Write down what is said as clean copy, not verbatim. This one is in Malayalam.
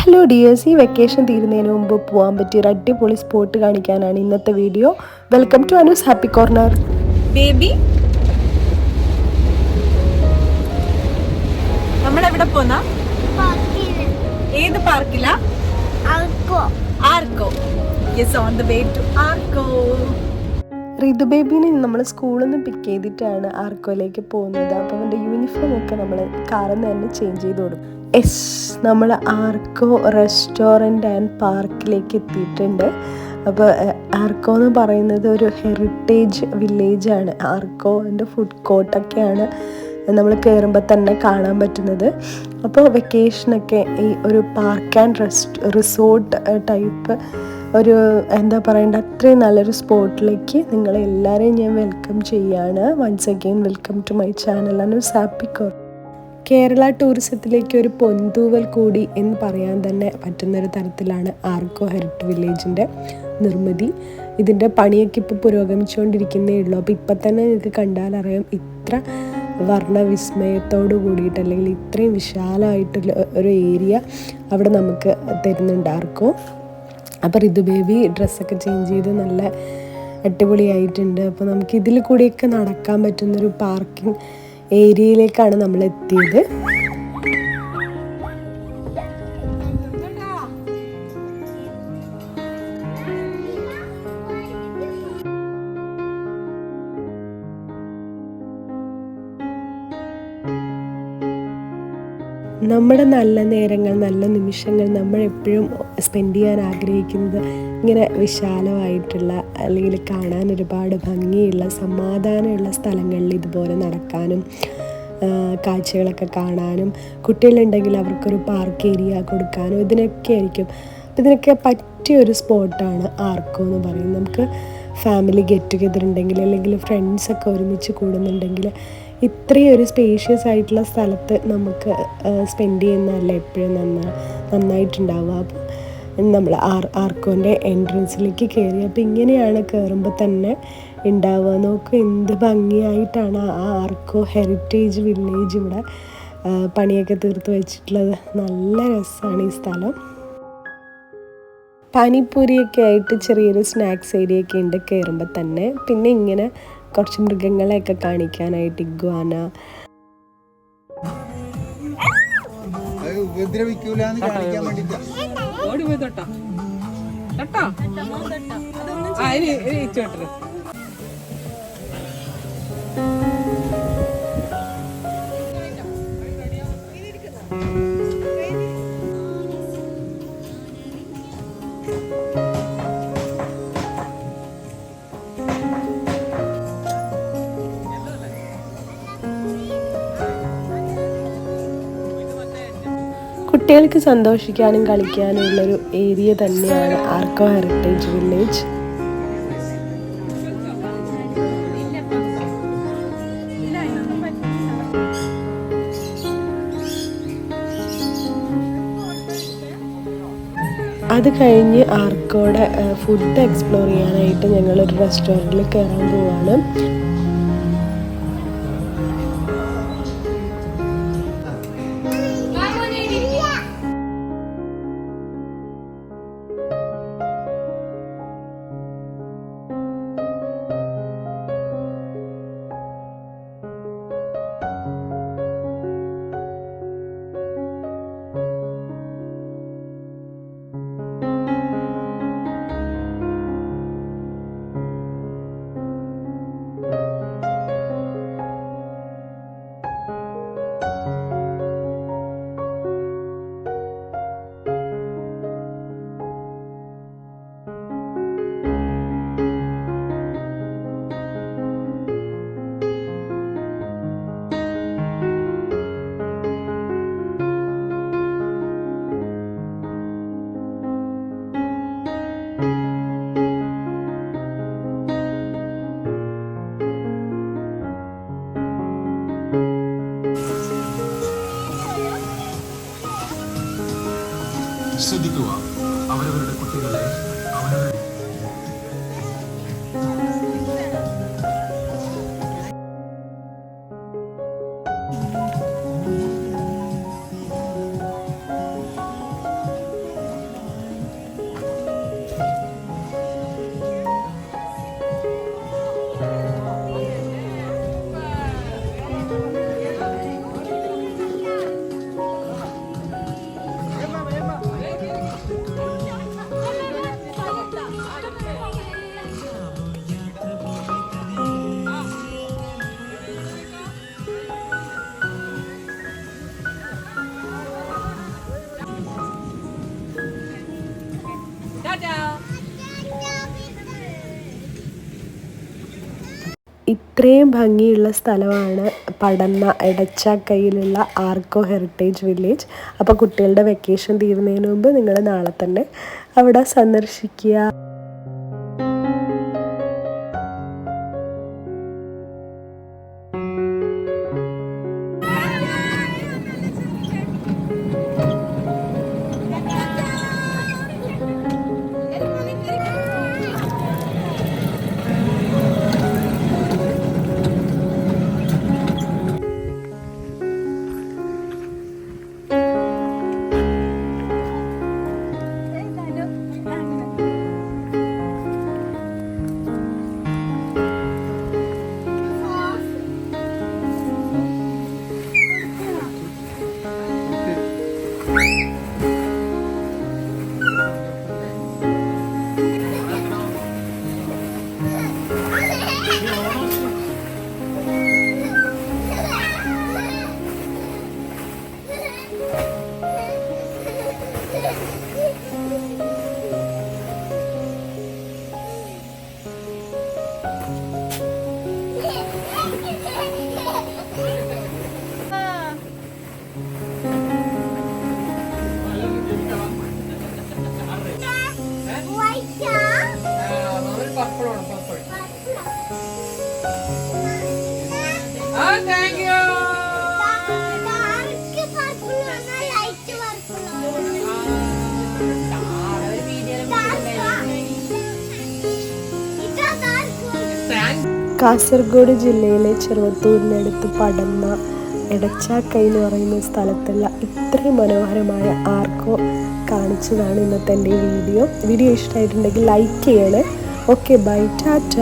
ഹലോ ഡിയേഴ്സ്, ഈ വെക്കേഷൻ തീരുന്നതിന് മുമ്പ് പോകാൻ പറ്റിയ ഒരു അടിപൊളി സ്പോട്ട് കാണിക്കാനാണ് ഇന്നത്തെ video. Welcome to Anu's Happy Corner. Baby, നമ്മളെവിടെ പോന്നാ? ഏത് പാർക്കിലാ? ആർക്കോ. Yes, on the way to ആർക്കോ. റിതു ബേബിനെ നമ്മൾ സ്കൂളിൽ നിന്ന് പിക്ക് ചെയ്തിട്ടാണ് ആർക്കോയിലേക്ക് പോകുന്നത്. അപ്പോൾ അവൻ്റെ യൂണിഫോം ഒക്കെ നമ്മൾ കാറിൽ നിന്ന് തന്നെ ചേഞ്ച് ചെയ്ത് കൊടുക്കും. നമ്മൾ ആർക്കോ റെസ്റ്റോറൻറ്റ് ആൻഡ് പാർക്കിലേക്ക് എത്തിയിട്ടുണ്ട്. അപ്പോൾ ആർക്കോ എന്ന് പറയുന്നത് ഒരു ഹെറിറ്റേജ് വില്ലേജാണ്. ആർക്കോൻ്റെ ഫുഡ് കോർട്ടൊക്കെയാണ് നമ്മൾ കയറുമ്പോൾ തന്നെ കാണാൻ പറ്റുന്നത്. അപ്പോൾ വെക്കേഷനൊക്കെ ഈ ഒരു പാർക്ക് ആൻഡ് റിസോർട്ട് ടൈപ്പ് ഒരു എന്താ പറയേണ്ട അത്രയും നല്ലൊരു സ്പോട്ടിലേക്ക് നിങ്ങളെല്ലാവരെയും ഞാൻ വെൽക്കം ചെയ്യാണ്. Once again welcome to my channel Anu's Happy Corner. Kerala ടൂറിസത്തിലേക്ക് ഒരു പൊൻതൂവൽ കൂടി എന്ന് പറയാൻ തന്നെ പറ്റുന്നൊരു തരത്തിലാണ് ആർക്കോ ഹെറിറ്റേജ് വില്ലേജിൻ്റെ നിർമ്മിതി. ഇതിൻ്റെ പണിയൊക്കെ ഇപ്പോൾ പുരോഗമിച്ചുകൊണ്ടിരിക്കുന്നേ ഉള്ളൂ. അപ്പോൾ ഇപ്പം തന്നെ നിങ്ങൾക്ക് കണ്ടാലറിയാം ഇത്ര വർണ്ണവിസ്മയത്തോട് കൂടിയിട്ട് അല്ലെങ്കിൽ ഇത്രയും വിശാലമായിട്ടുള്ള ഒരു ഏരിയ അവിടെ നമുക്ക് തരുന്നുണ്ട് ആർക്കോ. അപ്പോൾ റിതു ബേബി ഡ്രസ്സൊക്കെ ചേഞ്ച് ചെയ്ത് നല്ല അടിപൊളിയായിട്ടുണ്ട്. അപ്പോൾ നമുക്ക് ഇതിൽ കൂടിയൊക്കെ നടക്കാൻ പറ്റുന്നൊരു പാർക്കിംഗ് ഏരിയയിലേക്കാണ് നമ്മൾ എത്തിയത്. നമ്മുടെ നല്ല നേരങ്ങൾ, നല്ല നിമിഷങ്ങൾ നമ്മൾ എപ്പോഴും സ്പെൻഡ് ചെയ്യാൻ ആഗ്രഹിക്കുന്നത് ഇങ്ങനെ വിശാലമായിട്ടുള്ള അല്ലെങ്കിൽ കാണാൻ ഒരുപാട് ഭംഗിയുള്ള സമാധാനമുള്ള സ്ഥലങ്ങളിൽ ഇതുപോലെ നടക്കാനും കാഴ്ചകളൊക്കെ കാണാനും, കുട്ടികളുണ്ടെങ്കിൽ അവർക്കൊരു പാർക്ക് ഏരിയ കൊടുക്കാനും ഇതിനൊക്കെ ആയിരിക്കും. അപ്പോൾ ഇതിനൊക്കെ പറ്റിയൊരു സ്പോട്ടാണ് ആർക്കോ എന്ന് പറയുന്നത്. നമുക്ക് ഫാമിലി ഗെറ്റ് ടുഗെദർ ഉണ്ടെങ്കിൽ അല്ലെങ്കിൽ ഫ്രണ്ട്സൊക്കെ ഒരുമിച്ച് കൂടുന്നുണ്ടെങ്കിൽ ഇത്രയും ഒരു സ്പേഷ്യസ് ആയിട്ടുള്ള സ്ഥലത്ത് നമുക്ക് സ്പെൻഡ് ചെയ്യുന്നതല്ല എപ്പോഴും നന്നായിട്ടുണ്ടാവുക. അപ്പോൾ നമ്മൾ ആർക്കോൻ്റെ എൻട്രൻസിലേക്ക് കയറി. അപ്പോൾ ഇങ്ങനെയാണ് കയറുമ്പോൾ തന്നെ ഉണ്ടാവുക. നോക്കുക എന്ത് ഭംഗിയായിട്ടാണ് ആ ആർക്കോ ഹെറിറ്റേജ് വില്ലേജ് ഇവിടെ പണിയൊക്കെ തീർത്ത് വെച്ചിട്ടുള്ളത്. നല്ല രസമാണ് ഈ സ്ഥലം. പാനിപ്പൂരിയൊക്കെ ആയിട്ട് ചെറിയൊരു സ്നാക്സ് ഏരിയ ഒക്കെ ഉണ്ട് കയറുമ്പോൾ തന്നെ. പിന്നെ ഇങ്ങനെ കുറച്ച് മൃഗങ്ങളെയൊക്കെ കാണിക്കാനായിട്ട് ഇഗ്വാന, കുട്ടികൾക്ക് സന്തോഷിക്കാനും കളിക്കാനും ഉള്ളൊരു ഏരിയ തന്നെയാണ് ആർക്കോ ഹെറിറ്റേജ് വില്ലേജ്. അത് കഴിഞ്ഞ് ആർക്കോടെ ഫുഡ് എക്സ്പ്ലോർ ചെയ്യാനായിട്ട് ഞങ്ങളൊരു റെസ്റ്റോറൻറ്റിൽ കയറാൻ പോവാണ്. ശ്രദ്ധിക്കുക, അവരവരുടെ കുട്ടികളെ അവരവരുടെ ഇത്രയും ഭംഗിയുള്ള സ്ഥലമാണ് പടന്ന എടച്ചാക്കയിലുള്ള ആർക്കോ ഹെറിറ്റേജ് വില്ലേജ്. അപ്പോൾ കുട്ടികളുടെ വെക്കേഷൻ തീരുന്നതിന് മുമ്പ് നിങ്ങൾ നാളെ തന്നെ അവിടെ സന്ദർശിക്കുക. കാസർഗോഡ് ജില്ലയിലെ ചെറുവത്തൂരിനടുത്ത് പടന്ന എടച്ചാക്കൈ എന്ന് പറയുന്ന സ്ഥലത്തുള്ള ഇത്രയും മനോഹരമായ ആർക്കോ കാണിച്ചതാണ് ഇന്നത്തെ എൻ്റെ വീഡിയോ ഇഷ്ടമായിട്ടുണ്ടെങ്കിൽ ലൈക്ക് ചെയ്യണേ. Okay, bye, Tata.